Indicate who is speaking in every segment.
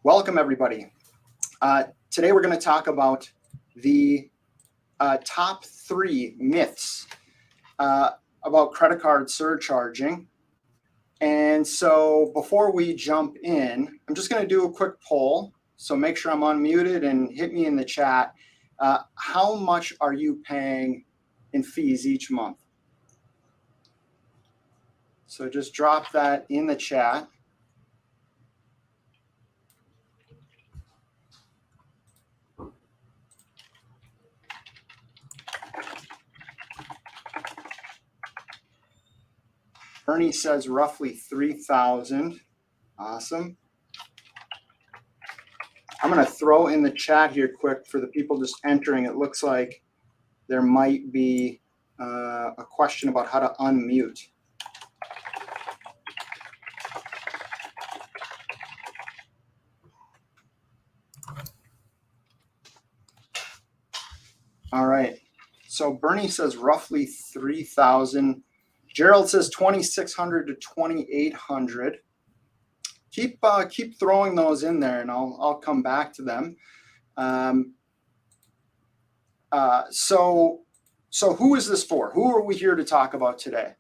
Speaker 1: Welcome, everybody. Today we're going to talk about the top 3 myths about credit card surcharging. And so before we jump in, I'm just going to do a quick poll. So make sure I'm unmuted and hit me in the chat. How much are you paying in fees each month? So just drop that in the chat. Bernie says roughly 3,000. Awesome. I'm going to throw in the chat here quick for the people just entering. It looks like there might be a question about how to unmute. All right. So Bernie says roughly 3,000. Gerald says 2,600 to 2,800. Keep throwing those in there, and I'll come back to them. So who is this for? Who are we here to talk about today?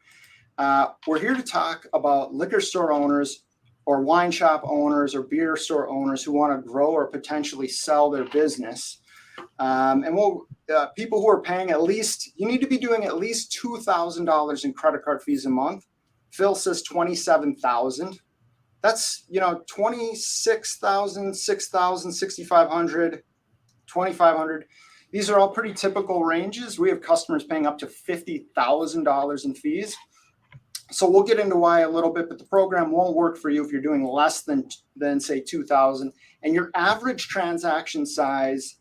Speaker 1: We're here to talk about liquor store owners or wine shop owners or beer store owners who want to grow or potentially sell their business. And people who are paying at least, you need to be doing at least $2,000 in credit card fees a month. Phil says 27,000. That's, 26,000, 6,000, 6,500, 2,500. These are all pretty typical ranges. We have customers paying up to $50,000 in fees. So we'll get into why a little bit, but the program won't work for you if you're doing less than say 2,000, and your average transaction size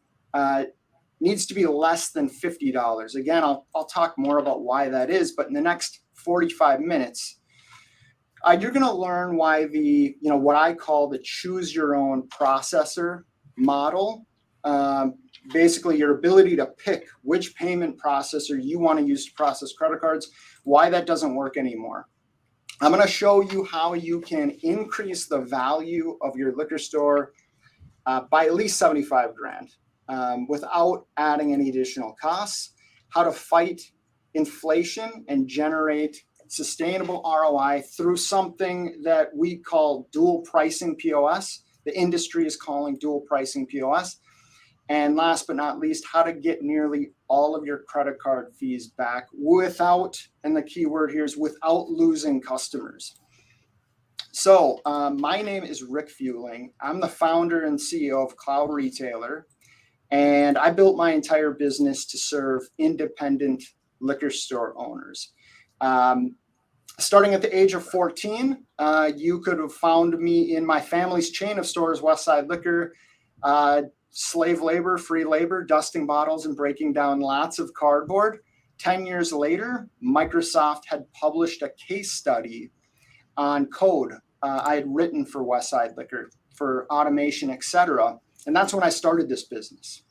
Speaker 1: needs to be less than $50. Again, I'll talk more about why that is, but in the next 45 minutes, you're going to learn why the, what I call the choose your own processor model, basically your ability to pick which payment processor you want to use to process credit cards, why that doesn't work anymore. I'm going to show you how you can increase the value of your liquor store by at least 75 grand without adding any additional costs, how to fight inflation and generate sustainable ROI through something that we call dual pricing POS. The industry is calling dual pricing POS. And last but not least, how to get nearly all of your credit card fees back without, and the key word here is without losing customers. So my name is Rick Fueling. I'm the founder and CEO of Cloud Retailer, and I built my entire business to serve independent liquor store owners. Starting at the age of 14, you could have found me in my family's chain of stores, Westside Liquor, slave labor, free labor, dusting bottles and breaking down lots of cardboard. 10 years later, Microsoft had published a case study on code I had written for Westside Liquor for automation, etc. And that's when I started this business.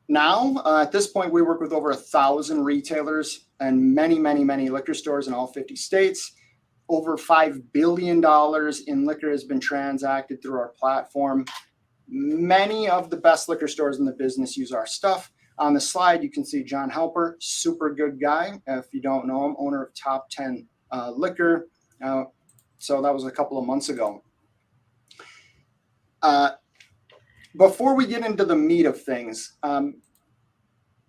Speaker 1: Now, at this point, we work with over 1,000 retailers and many, many, many liquor stores in all 50 states. Over $5 billion in liquor has been transacted through our platform. Many of the best liquor stores in the business use our stuff. On the slide, you can see John Helper, super good guy. If you don't know him, owner of Top 10 Liquor. So that was a couple of months ago. Before we get into the meat of things,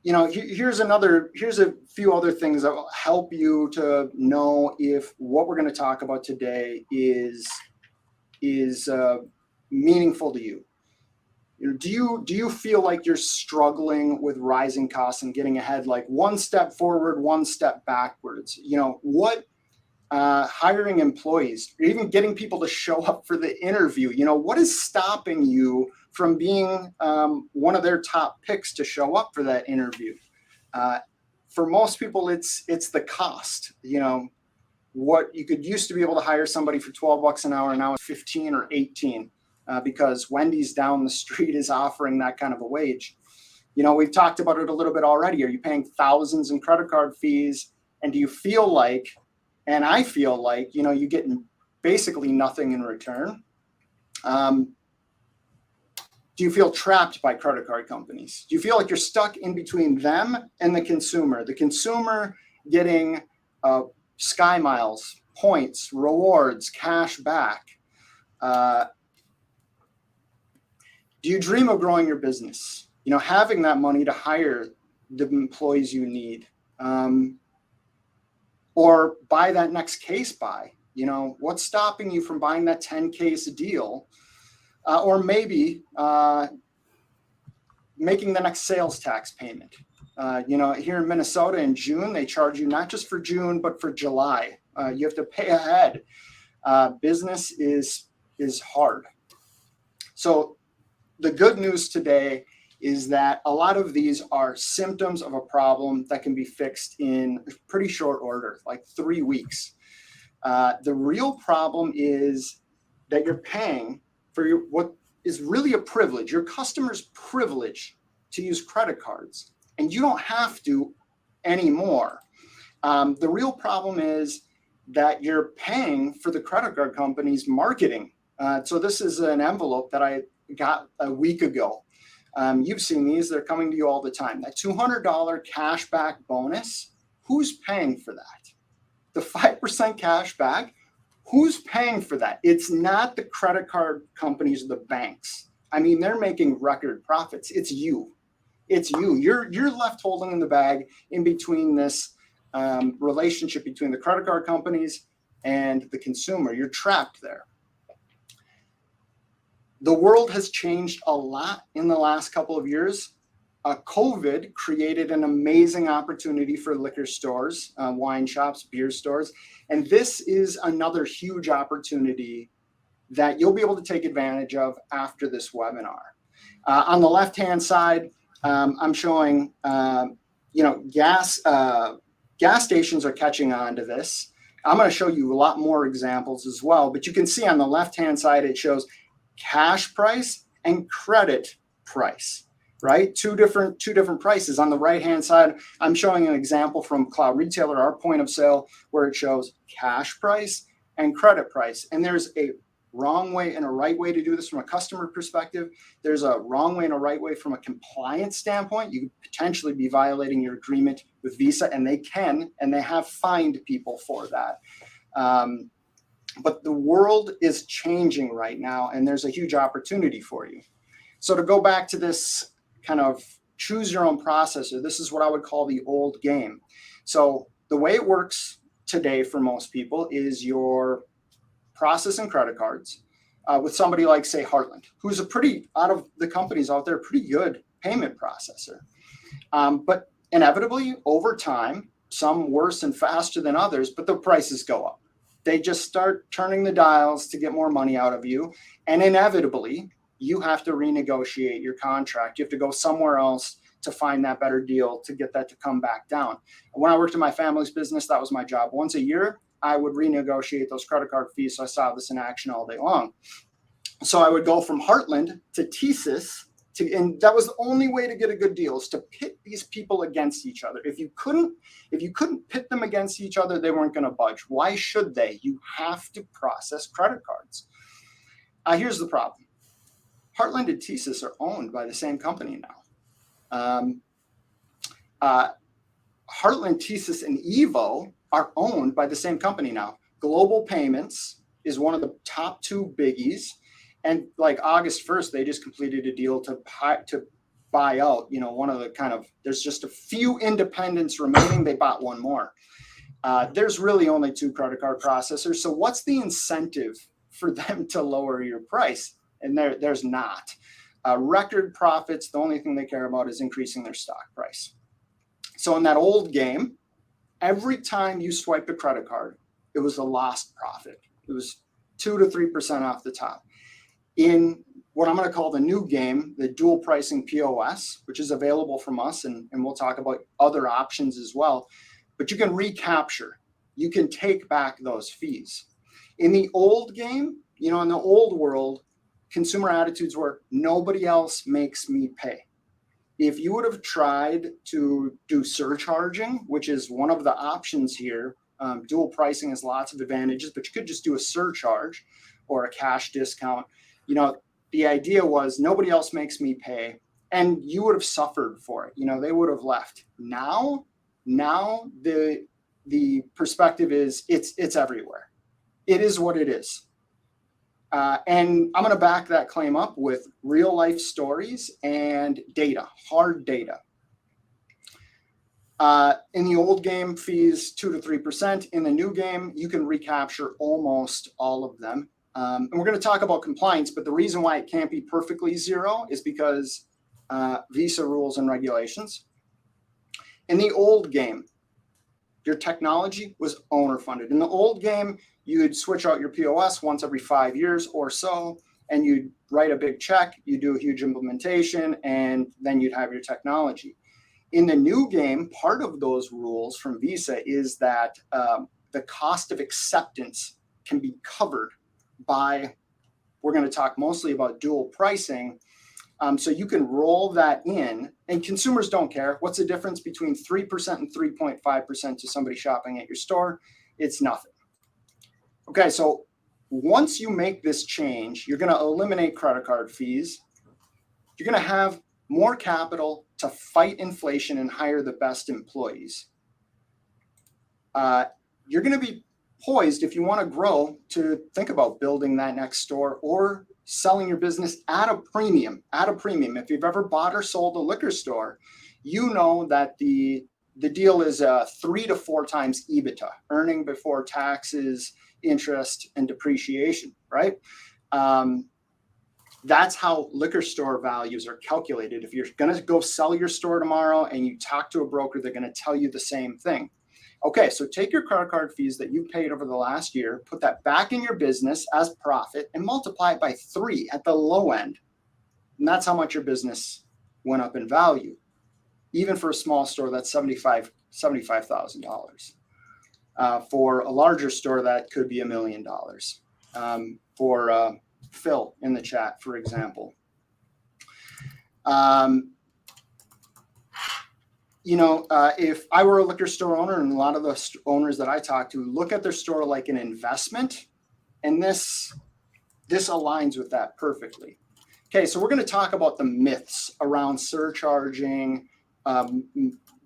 Speaker 1: here's a few other things that will help you to know if what we're going to talk about today is meaningful to you. Do you feel like you're struggling with rising costs and getting ahead, like one step forward, one step backwards? Hiring employees, or even getting people to show up for the interview. What is stopping you from being one of their top picks to show up for that interview? For most people, it's the cost. What you could used to be able to hire somebody for $12 an hour, now it's 15 or 18 because Wendy's down the street is offering that kind of a wage. We've talked about it a little bit already. Are you paying thousands in credit card fees? And do you feel like, and I feel like, you get basically nothing in return? Do you feel trapped by credit card companies? Do you feel like you're stuck in between them and the consumer? The consumer getting Sky Miles, points, rewards, cash back. Do you dream of growing your business? You know, having that money to hire the employees you need, or buy that next case buy. You know, what's stopping you from buying that 10 case deal, or maybe making the next sales tax payment? You know, here in Minnesota in June, they charge you not just for June, but for July. You have to pay ahead. Business is hard. So the good news today is that a lot of these are symptoms of a problem that can be fixed in pretty short order, like 3 weeks. The real problem is that you're paying for what is really a privilege, your customer's privilege to use credit cards, and you don't have to anymore. The real problem is that you're paying for the credit card company's marketing. So this is an envelope that I got a week ago. You've seen these, they're coming to you all the time. That $200 cashback bonus, who's paying for that? The 5% cash back, who's paying for that? It's not the credit card companies or the banks. I mean, they're making record profits. It's you. It's you. You're left holding in the bag in between this relationship between the credit card companies and the consumer. You're trapped there. The world has changed a lot in the last couple of years. COVID created an amazing opportunity for liquor stores, wine shops, beer stores. And this is another huge opportunity that you'll be able to take advantage of after this webinar. On the left-hand side, I'm showing, gas stations are catching on to this. I'm going to show you a lot more examples as well, but you can see on the left-hand side, it shows cash price and credit price, right? Two different prices. On the right-hand side, I'm showing an example from Cloud Retailer, our point of sale, where it shows cash price and credit price. And there's a wrong way and a right way to do this from a customer perspective. There's a wrong way and a right way from a compliance standpoint. You could potentially be violating your agreement with Visa, and they have fined people for that. But the world is changing right now, and there's a huge opportunity for you. So to go back to this kind of choose your own processor, this is what I would call the old game. So the way it works today for most people is you're processing credit cards with somebody like, say, Heartland, who's out of the companies out there, pretty good payment processor. But inevitably, over time, some worse and faster than others, but the prices go up. They just start turning the dials to get more money out of you. And inevitably, you have to renegotiate your contract. You have to go somewhere else to find that better deal to get that to come back down. When I worked in my family's business, that was my job. Once a year, I would renegotiate those credit card fees. So I saw this in action all day long. So I would go from Heartland to TSYS, and that was the only way to get a good deal, is to pit these people against each other. If you couldn't pit them against each other, they weren't going to budge. Why should they? You have to process credit cards. Here's the problem. Heartland and TSYS are owned by the same company now. Heartland, TSYS, and Evo are owned by the same company now. Global Payments is one of the top two biggies. And like August 1st, they just completed a deal to buy out, one of the there's just a few independents remaining. They bought one more. There's really only two credit card processors. So what's the incentive for them to lower your price? And there's not. Record profits, the only thing they care about is increasing their stock price. So in that old game, every time you swiped a credit card, it was a lost profit. It was 2 to 3% off the top. In what I'm going to call the new game, the dual pricing POS, which is available from us, and we'll talk about other options as well, but you can recapture, you can take back those fees. In the old game, in the old world, consumer attitudes were nobody else makes me pay. If you would have tried to do surcharging, which is one of the options here, dual pricing has lots of advantages, but you could just do a surcharge or a cash discount. the idea was nobody else makes me pay, and you would have suffered for it. They would have left. Now the perspective is it's everywhere. It is what it is. And I'm going to back that claim up with real life stories and data, hard data. In the old game, fees 2 to 3%. In the new game, you can recapture almost all of them. And we're going to talk about compliance, but the reason why it can't be perfectly zero is because Visa rules and regulations. In the old game, your technology was owner funded. In the old game, you would switch out your POS once every 5 years or so, and you'd write a big check, you do a huge implementation, and then you'd have your technology. In the new game, part of those rules from Visa is that the cost of acceptance can be covered by, we're going to talk mostly about dual pricing. So you can roll that in, and consumers don't care. What's the difference between 3% and 3.5% to somebody shopping at your store? It's nothing. Okay, so once you make this change, you're going to eliminate credit card fees. You're going to have more capital to fight inflation and hire the best employees. You're going to be poised, if you want to grow, to think about building that next store or selling your business at a premium. If you've ever bought or sold a liquor store, you know that the deal is 3 to 4 times EBITDA, earning before taxes, interest, and depreciation, right? That's how liquor store values are calculated. If you're going to go sell your store tomorrow and you talk to a broker, they're going to tell you the same thing. Okay, so take your credit card fees that you've paid over the last year, put that back in your business as profit, and multiply it by 3 at the low end. And that's how much your business went up in value. Even for a small store, that's $75,000. For a larger store, that could be $1 million. For Phil in the chat, for example. If I were a liquor store owner, and a lot of the owners that I talk to look at their store like an investment, and this aligns with that perfectly. Okay, so we're going to talk about the myths around surcharging,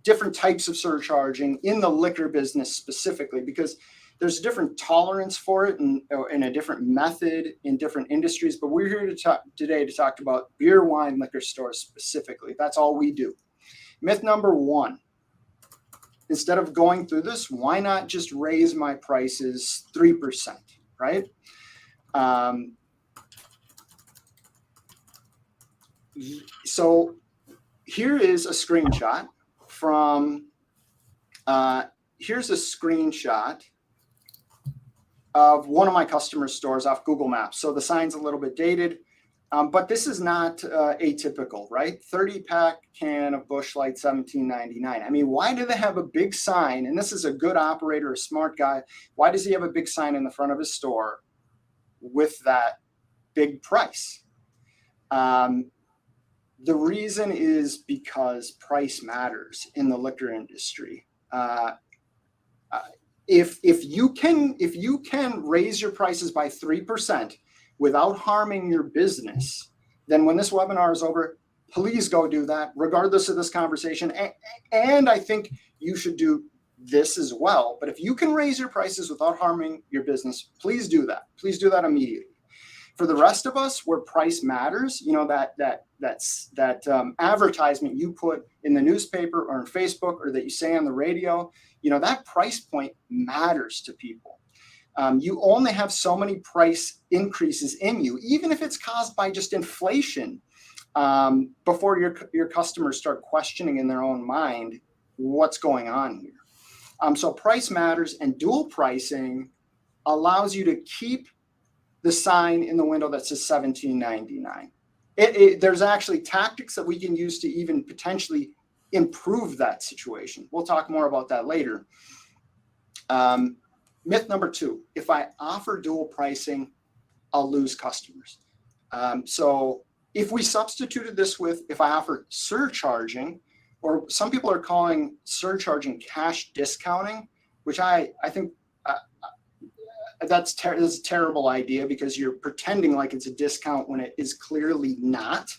Speaker 1: different types of surcharging in the liquor business specifically, because there's a different tolerance for it and a different method in different industries. But we're here today to talk about beer, wine, liquor stores specifically. That's all we do. Myth number 1, instead of going through this, why not just raise my prices 3%, right? So here is a screenshot from, of one of my customer stores off Google Maps. So the sign's a little bit dated, but this is not atypical, right? 30-pack can of Busch Light, $17.99. I mean, why do they have a big sign? And this is a good operator, a smart guy. Why does he have a big sign in the front of his store with that big price? The reason is because price matters in the liquor industry. If you can raise your prices by 3% without harming your business, then when this webinar is over, please go do that, regardless of this conversation. And I think you should do this as well. But if you can raise your prices without harming your business, please do that. Please do that immediately. For the rest of us, where price matters, that advertisement you put in the newspaper or on Facebook or that you say on the radio, that price point matters to people. You only have so many price increases in you, even if it's caused by just inflation, before your customers start questioning in their own mind what's going on here. So price matters, and dual pricing allows you to keep the sign in the window that says $17.99. There's actually tactics that we can use to even potentially improve that situation. We'll talk more about that later. Myth number 2, if I offer dual pricing, I'll lose customers. So if we substituted this with, if I offer surcharging, or some people are calling surcharging cash discounting, which I think that's a terrible idea because you're pretending like it's a discount when it is clearly not.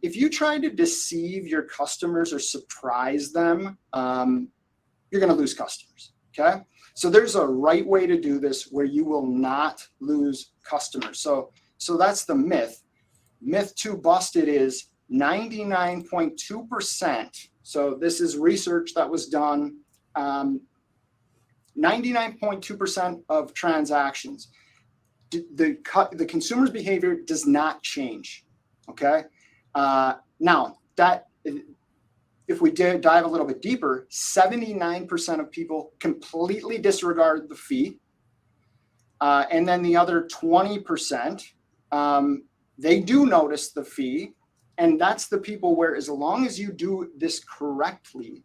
Speaker 1: If you try to deceive your customers or surprise them, you're going to lose customers. Okay. So there's a right way to do this where you will not lose customers. So that's the myth. Myth 2 busted is 99.2%. So this is research that was done. 99.2% of transactions, the consumer's behavior does not change. Okay. Now that if we dive a little bit deeper, 79% of people completely disregard the fee. And then the other 20%, they do notice the fee. And that's the people where, as long as you do this correctly,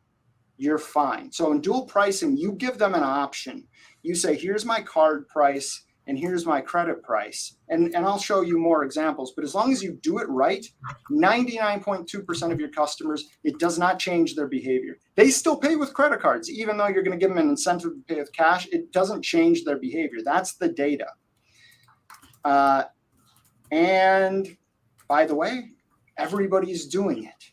Speaker 1: you're fine. So in dual pricing, you give them an option. You say, here's my card price and here's my credit price. And I'll show you more examples. But as long as you do it right, 99.2% of your customers, it does not change their behavior. They still pay with credit cards, even though you're going to give them an incentive to pay with cash. It doesn't change their behavior. That's the data. And by the way, everybody's doing it.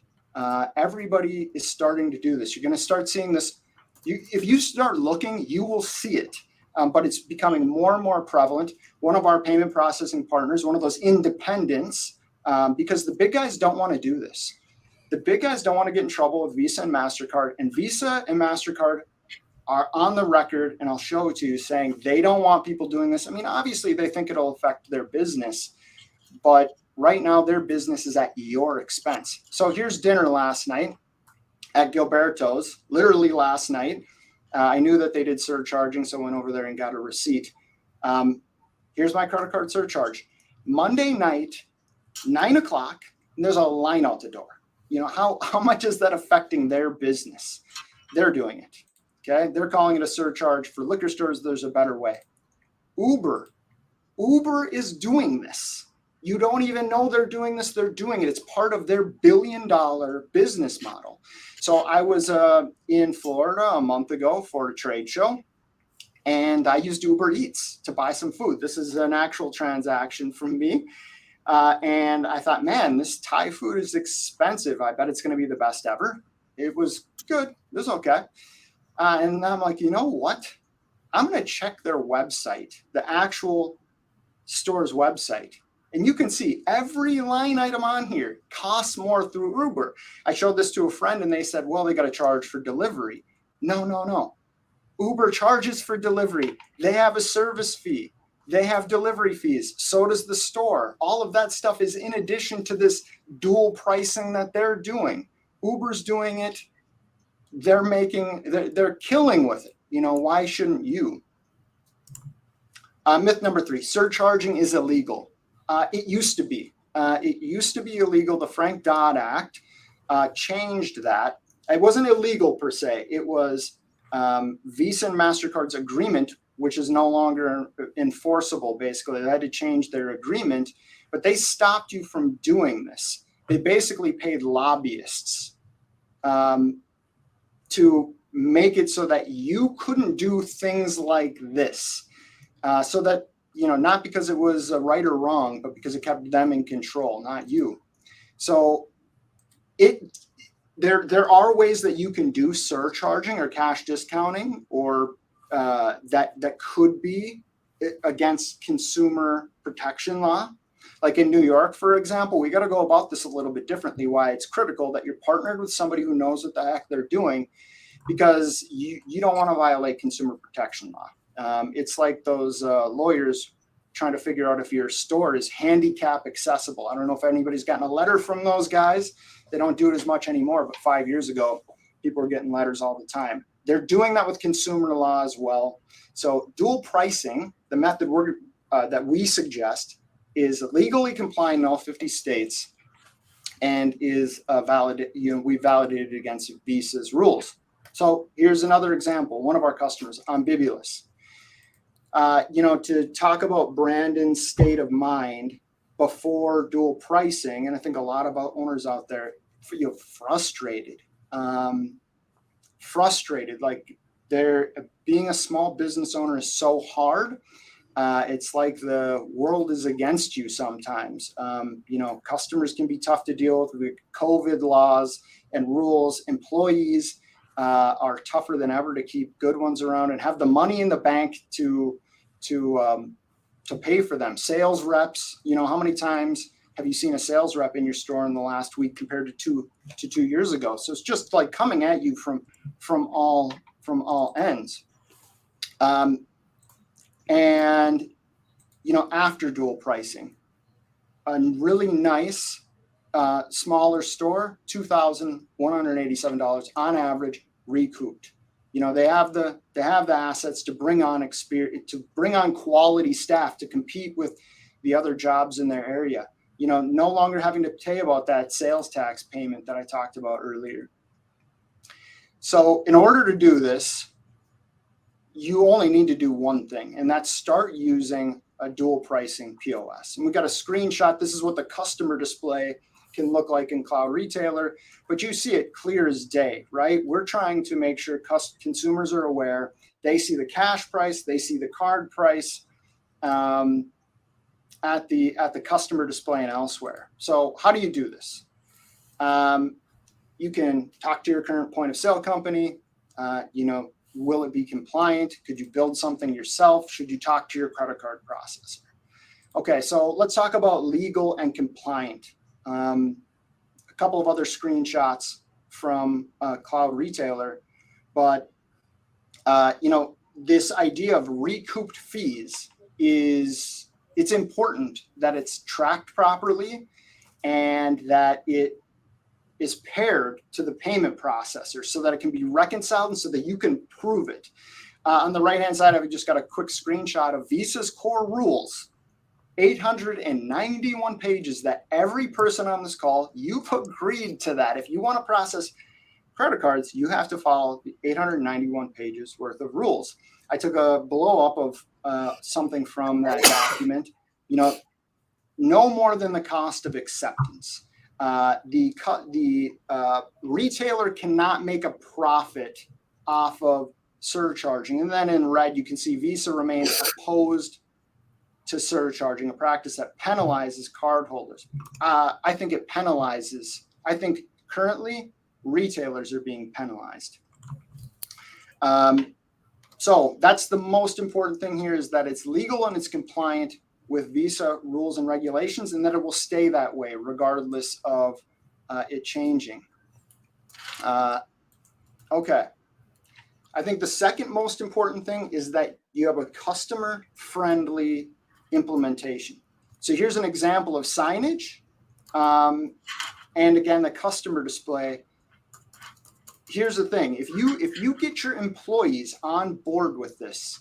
Speaker 1: Everybody is starting to do this. You're going to start seeing this. If you start looking, you will see it. But it's becoming more and more prevalent. One of our payment processing partners, one of those independents, because the big guys don't want to do this. The big guys don't want to get in trouble with Visa and MasterCard. And Visa and MasterCard are on the record, and I'll show it to you, saying they don't want people doing this. I mean, obviously, they think it'll affect their business. But right now, their business is at your expense. So here's dinner last night at Gilberto's, literally last night. I knew that they did surcharging, so I went over there and got a receipt. Here's my credit card surcharge. Monday night, 9 o'clock, and there's a line out the door. You know, how much is that affecting their business? They're doing it. Okay. They're calling it a surcharge. For liquor stores, there's a better way. Uber is doing this. You don't even know they're doing this. They're doing it. It's part of their billion-dollar business model. So I was in Florida a month ago for a trade show, and I used Uber Eats to buy some food. This is an actual transaction from me. And I thought, man, this Thai food is expensive. I bet it's going to be the best ever. It was good. It was okay. And I'm like, you know what? I'm going to check their website, the actual store's website. And you can see every line item on here costs more through Uber. I showed this to a friend and they said, well, they got to charge for delivery. No. Uber charges for delivery. They have a service fee. They have delivery fees. So does the store. All of that stuff is in addition to this dual pricing that they're doing. Uber's doing it. They're killing with it. You know, why shouldn't you? Myth number 3, surcharging is illegal. It used to be. It used to be illegal. The Frank-Dodd Act changed that. It wasn't illegal per se. It was Visa and MasterCard's agreement, which is no longer enforceable, basically. They had to change their agreement, but they stopped you from doing this. They basically paid lobbyists to make it so that you couldn't do things like this. So that, you know, not because it was right or wrong, but because it kept them in control, not you. So there are ways that you can do surcharging or cash discounting, or that could be against consumer protection law. Like in New York, for example, we got to go about this a little bit differently. Why it's critical that you're partnered with somebody who knows what the heck they're doing, because you don't want to violate consumer protection law. It's like those lawyers trying to figure out if your store is handicap accessible. I don't know if anybody's gotten a letter from those guys. They don't do it as much anymore, but 5 years ago, people were getting letters all the time. They're doing that with consumer law as well. So dual pricing, the method that we suggest, is legally compliant in all 50 states and is valid. We validated against Visa's rules. So here's another example. One of our customers, Ambibulous. To talk about Brandon's state of mind before dual pricing, and I think a lot of owners out there, frustrated, like being a small business owner is so hard. It's like the world is against you sometimes. Customers can be tough to deal with COVID laws and rules. Employees are tougher than ever to keep good ones around and have the money in the bank to pay for them. Sales reps, how many times have you seen a sales rep in your store in the last week compared to 2 years ago? So it's just like coming at you from all ends. And after dual pricing, a really nice smaller store, $2,187 on average, recouped. They have the assets to bring on quality staff to compete with the other jobs in their area. No longer having to pay about that sales tax payment that I talked about earlier. So in order to do this, you only need to do one thing, and that's start using a dual pricing POS. And we've got a screenshot. This is what the customer display can look like in Cloud Retailer, but you see it clear as day, right? We're trying to make sure consumers are aware. They see the cash price, they see the card price at the customer display and elsewhere. So how do you do this? You can talk to your current point of sale company. Will it be compliant? Could you build something yourself? Should you talk to your credit card processor? Okay, so let's talk about legal and compliant. A couple of other screenshots from Cloud Retailer, but this idea of recouped fees it's important that it's tracked properly and that it is paired to the payment processor so that it can be reconciled and so that you can prove it. On the right-hand side, I've just got a quick screenshot of Visa's core rules, 891 pages that every person on this call, you've agreed to that. If you want to process credit cards, you have to follow the 891 pages worth of rules. I took a blow up of something from that document, no more than the cost of acceptance. The retailer cannot make a profit off of surcharging. And then in red, you can see Visa remains opposed to surcharging, a practice that penalizes cardholders. I think it penalizes. I think currently retailers are being penalized. So that's the most important thing here, is that it's legal and it's compliant with Visa rules and regulations, and that it will stay that way regardless of it changing. Okay. I think the second most important thing is that you have a customer-friendly implementation. So here's an example of signage. And again, the customer display. Here's the thing. If you get your employees on board with this,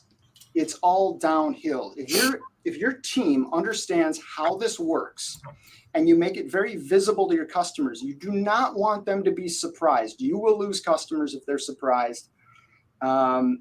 Speaker 1: it's all downhill. If your team understands how this works and you make it very visible to your customers, you do not want them to be surprised. You will lose customers if they're surprised. And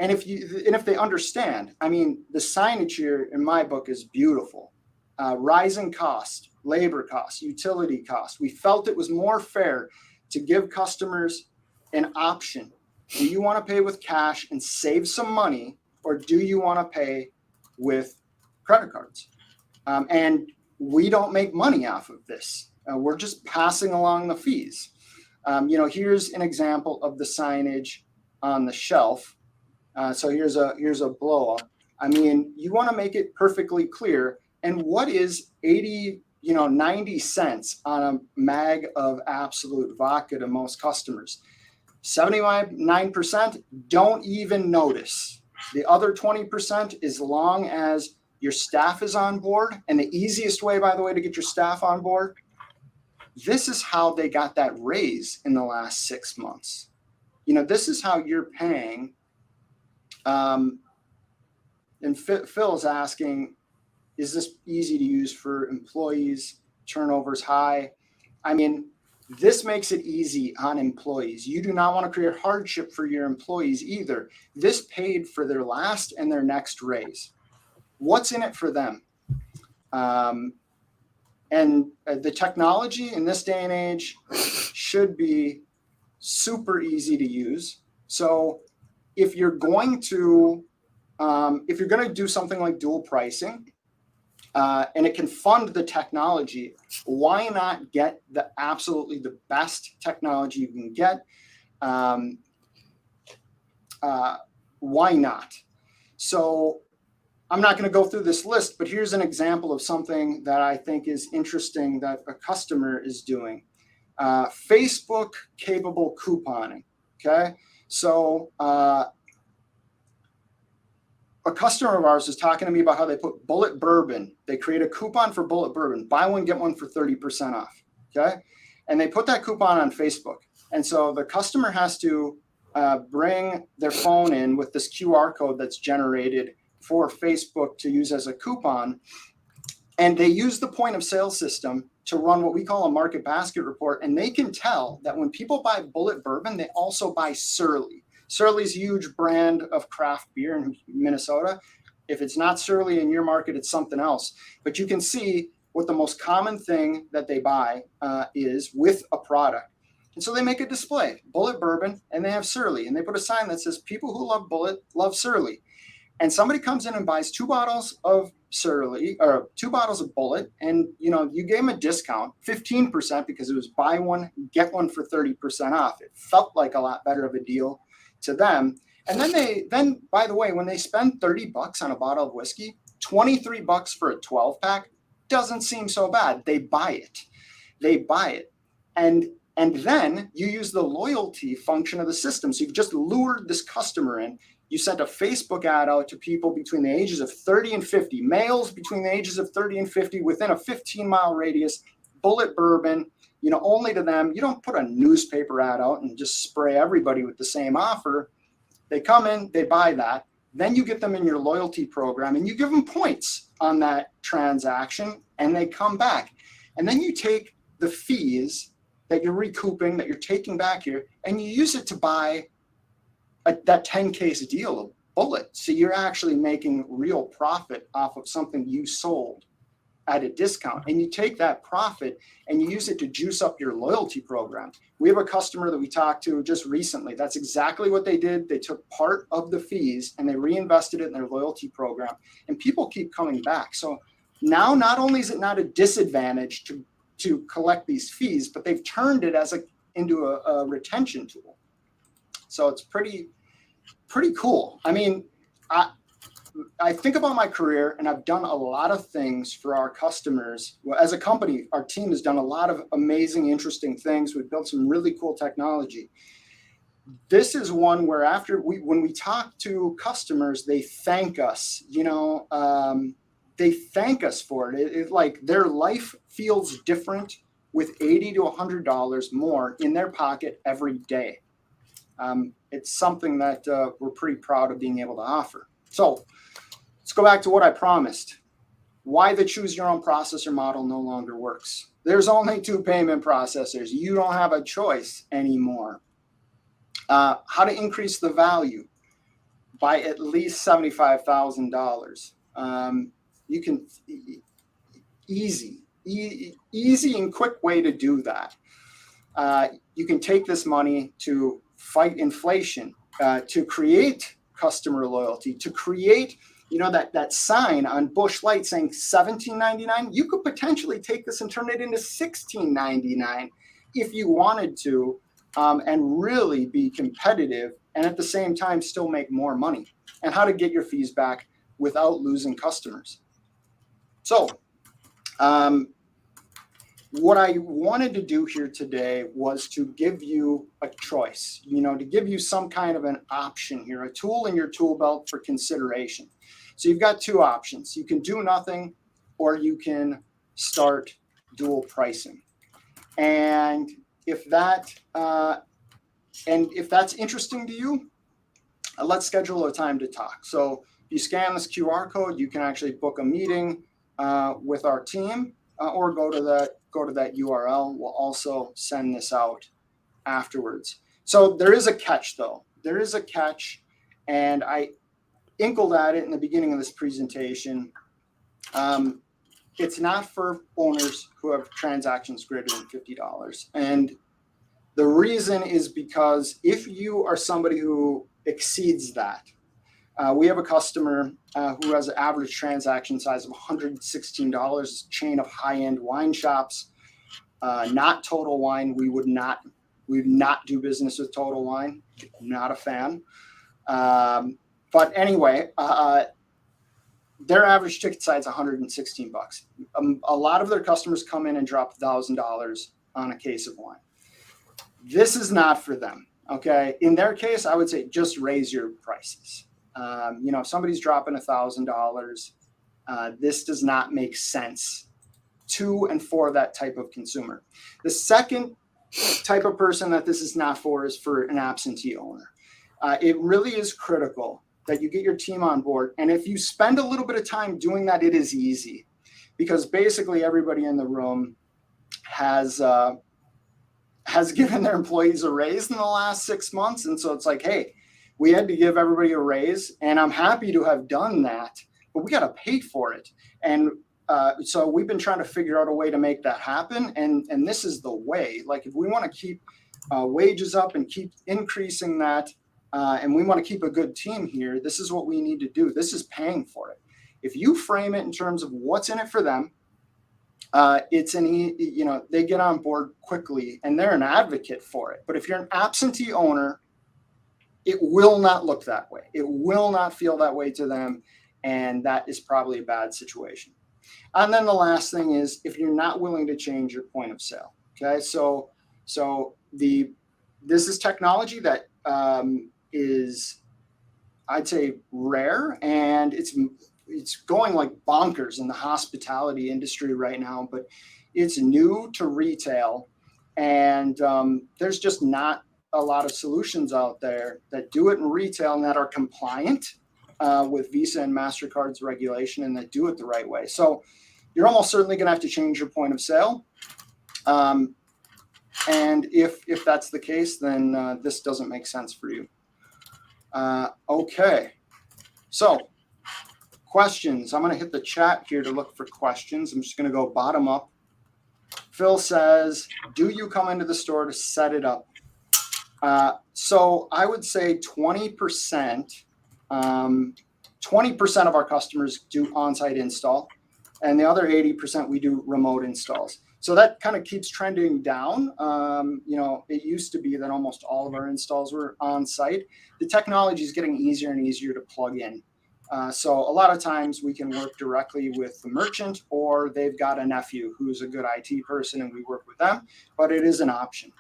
Speaker 1: if they understand, the signage here in my book is beautiful. Rising cost, labor costs, utility costs. We felt it was more fair to give customers an option. Do you want to pay with cash and save some money, or do you want to pay with credit cards? And we don't make money off of this. We're just passing along the fees. Here's an example of the signage on the shelf. So here's a blow up. You want to make it perfectly clear. And what is 90 cents on a mag of Absolute vodka to most customers? 79% don't even notice. The other 20%, as long as your staff is on board, and the easiest way, by the way, to get your staff on board, this is how they got that raise in the last 6 months. This is how you're paying. And Phil's asking, is this easy to use for employees? Turnover's high. This makes it easy on employees. You do not want to create hardship for your employees either. This paid for their last and their next raise. What's in it for them? And the technology in this day and age should be super easy to use. So if you're going to do something like dual pricing, and it can fund the technology, why not get absolutely the best technology you can get? Why not? So I'm not going to go through this list, but here's an example of something that I think is interesting that a customer is doing. Facebook capable couponing. Okay. So a customer of ours was talking to me about how they put Bullet Bourbon. They create a coupon for Bullet Bourbon, buy one, get one for 30% off. Okay. And they put that coupon on Facebook. And so the customer has to bring their phone in with this QR code that's generated for Facebook to use as a coupon. And they use the point of sale system to run what we call a market basket report. And they can tell that when people buy Bullet Bourbon, they also buy Surly. Surly's a huge brand of craft beer in Minnesota. If it's not Surly in your market, it's something else. But you can see what the most common thing that they buy is with a product. And so they make a display, Bullet Bourbon, and they have Surly. And they put a sign that says, people who love Bullet love Surly. And somebody comes in and buys 2 bottles of Surly or 2 bottles of Bullet, and you gave them a discount, 15%, because it was buy one, get one for 30% off. It felt like a lot better of a deal to them. And then by the way, when they spend $30 on a bottle of whiskey, $23 for a 12-pack doesn't seem so bad. They buy it. And then you use the loyalty function of the system. So you've just lured this customer in. You sent a Facebook ad out to people between the ages of 30 and 50, males between the ages of 30 and 50 within a 15-mile radius, Bullet Bourbon, only to them. You don't put a newspaper ad out and just spray everybody with the same offer. They come in, they buy that. Then you get them in your loyalty program and you give them points on that transaction and they come back. And then you take the fees that you're recouping, that you're taking back here, and you use it to buy that 10-case deal of Bullet. So you're actually making real profit off of something you sold at a discount. And you take that profit and you use it to juice up your loyalty program. We have a customer that we talked to just recently. That's exactly what they did. They took part of the fees and they reinvested it in their loyalty program. And people keep coming back. So now not only is it not a disadvantage to collect these fees, but they've turned it into a retention tool. So it's pretty cool. I mean, I think about my career and I've done a lot of things for our customers. Well, as a company, our team has done a lot of amazing, interesting things. We've built some really cool technology. This is one where when we talk to customers, they thank us, they thank us for it. It's like their life feels different with $80 to $100 more in their pocket every day. It's something that we're pretty proud of being able to offer. So let's go back to what I promised. Why the choose your own processor model no longer works. There's only 2 payment processors. You don't have a choice anymore. How to increase the value by at least $75,000. You can easy and quick way to do that. You can take this money to fight inflation, to create customer loyalty, to create, that sign on Busch Light saying $17.99. You could potentially take this and turn it into $16.99 if you wanted to, and really be competitive and at the same time still make more money, and how to get your fees back without losing customers. So what I wanted to do here today was to give you a choice, to give you some kind of an option here, a tool in your tool belt for consideration. So you've got 2 options. You can do nothing, or you can start dual pricing. And if that's interesting to you, let's schedule a time to talk. So if you scan this QR code, you can actually book a meeting with our team, or go to that URL. We'll also send this out afterwards. So there is a catch, though. There is a catch, and I inkled at it in the beginning of this presentation. It's not for owners who have transactions greater than $50. And the reason is because if you are somebody who exceeds that. We have a customer who has an average transaction size of $116, chain of high-end wine shops, not Total Wine. We would not do business with Total Wine. Not a fan. But anyway, their average ticket size is $116. A lot of their customers come in and drop $1,000 on a case of wine. This is not for them. Okay. In their case, I would say just raise your prices. If somebody's dropping $1,000, this does not make sense to and for that type of consumer. The second type of person that this is not for is for an absentee owner. It really is critical that you get your team on board. And if you spend a little bit of time doing that, it is easy, because basically everybody in the room has given their employees a raise in the last 6 months. And so it's like, hey, we had to give everybody a raise, and I'm happy to have done that, but we got to pay for it. And so we've been trying to figure out a way to make that happen. And this is the way. Like, if we want to keep wages up and keep increasing that, and we want to keep a good team here, this is what we need to do. This is paying for it. If you frame it in terms of what's in it for them, they get on board quickly and they're an advocate for it. But if you're an absentee owner, it will not look that way. It will not feel that way to them. And that is probably a bad situation. And then the last thing is, if you're not willing to change your point of sale. Okay. So this is technology that is, I'd say, rare, and it's going like bonkers in the hospitality industry right now, but it's new to retail, and there's just not a lot of solutions out there that do it in retail and that are compliant with Visa and MasterCard's regulation and that do it the right way. So you're almost certainly going to have to change your point of sale. And if that's the case, then this doesn't make sense for you. Okay. So questions. I'm going to hit the chat here to look for questions. I'm just going to go bottom up. Phil says, do you come into the store to set it up? So I would say 20% of our customers do on-site install, and the other 80% we do remote installs. So that kind of keeps trending down. It used to be that almost all of our installs were on-site. The technology is getting easier and easier to plug in. So a lot of times we can work directly with the merchant, or they've got a nephew who's a good IT person and we work with them, but it is an option.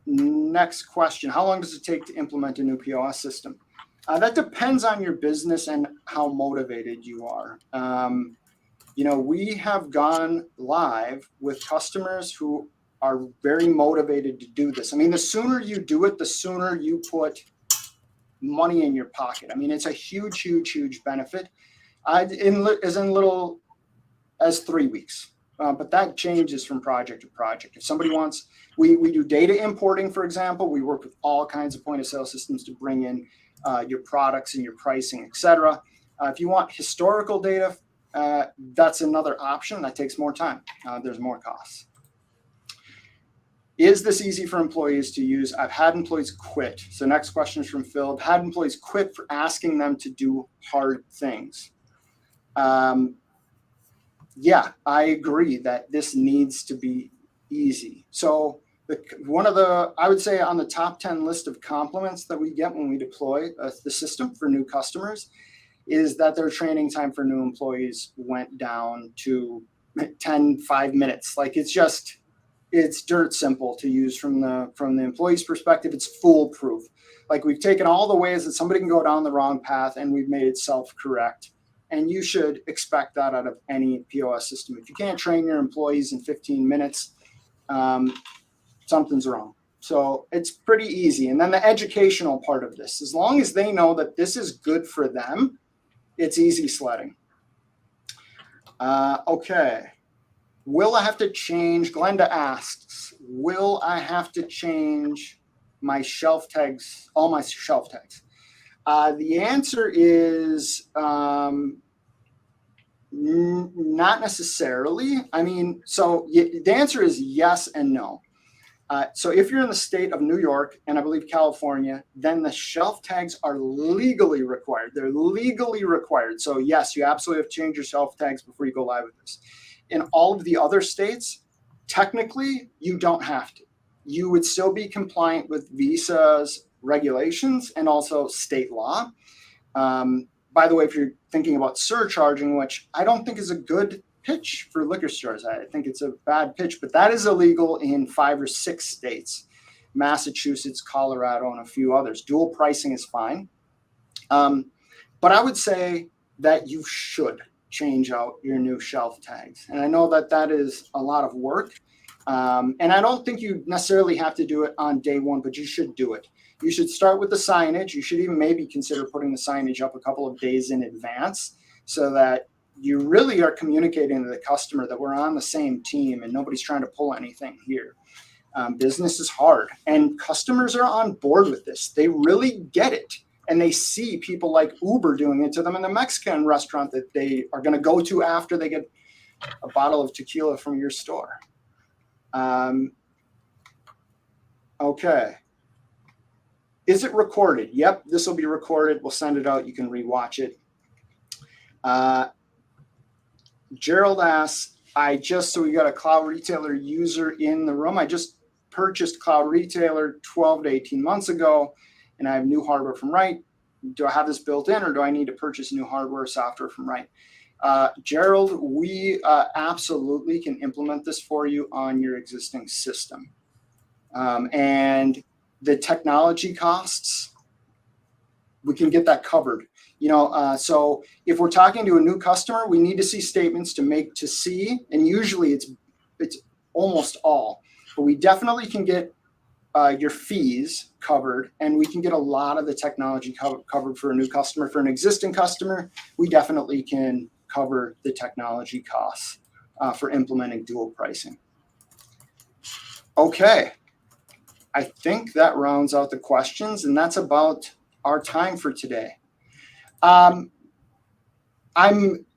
Speaker 1: Next question. How long does it take to implement a new POS system? That depends on your business and how motivated you are. We have gone live with customers who are very motivated to do this. I mean, the sooner you do it, the sooner you put money in your pocket. I mean, it's a huge, huge, huge benefit. As little as 3 weeks. But that changes from project to project. If somebody wants, we do data importing, for example. We work with all kinds of point of sale systems to bring in your products and your pricing, et cetera. If you want historical data, that's another option. That takes more time. There's more costs. Is this easy for employees to use? I've had employees quit. So next question is from Phil. I've had employees quit for asking them to do hard things. Yeah, I agree that this needs to be easy. So I would say on the top 10 list of compliments that we get when we deploy the system for new customers is that their training time for new employees went down to 5 minutes. Like, it's dirt simple to use from the employee's perspective. It's foolproof. Like, we've taken all the ways that somebody can go down the wrong path and we've made it self-correct. And you should expect that out of any POS system. If you can't train your employees in 15 minutes, something's wrong. So it's pretty easy. And then the educational part of this, as long as they know that this is good for them, it's easy sledding. Okay. Will I have to change? Glenda asks, will I have to change my shelf tags, all my shelf tags? The answer is not necessarily. I mean, so the answer is yes and no. So if you're in the state of New York and I believe California, then the shelf tags are legally required. They're legally required. So yes, you absolutely have to change your shelf tags before you go live with this. In all of the other states, technically, you don't have to. You would still be compliant with Visa's regulations and also state law. By the way, if you're thinking about surcharging, which I don't think is a good pitch for liquor stores, I think it's a bad pitch, but that is illegal in 5 or 6 states, Massachusetts, Colorado, and a few others. Dual pricing is fine. But I would say that you should change out your new shelf tags. And I know that that is a lot of work. And I don't think you necessarily have to do it on day one, but you should do it. You should start with the signage. You should even maybe consider putting the signage up a couple of days in advance so that you really are communicating to the customer that we're on the same team and nobody's trying to pull anything here. Business is hard and customers are on board with this. They really get it. And they see people like Uber doing it to them in the Mexican restaurant that they are going to go to after they get a bottle of tequila from your store. Okay. Is it recorded? Yep, this will be recorded. We'll send it out. You can rewatch it. Gerald asks, so we got a Cloud Retailer user in the room. I just purchased Cloud Retailer 12 to 18 months ago, and I have new hardware from Right. Do I have this built in, or do I need to purchase new hardware or software from Right? Gerald, we absolutely can implement this for you on your existing system. And the technology costs, we can get that covered. So if we're talking to a new customer, we need to see statements to see, and usually it's almost all, but we definitely can get your fees covered, and we can get a lot of the technology covered for a new customer. For an existing customer, we definitely can cover the technology costs for implementing dual pricing. Okay, I think that rounds out the questions, and that's about our time for today. I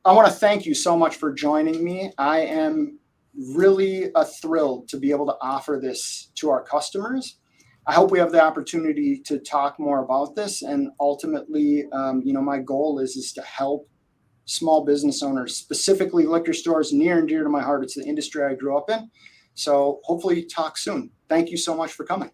Speaker 1: want to thank you so much for joining me. I am really thrilled to be able to offer this to our customers. I hope we have the opportunity to talk more about this, and ultimately, my goal is to help small business owners, specifically liquor stores, near and dear to my heart. It's the industry I grew up in. So hopefully talk soon. Thank you so much for coming.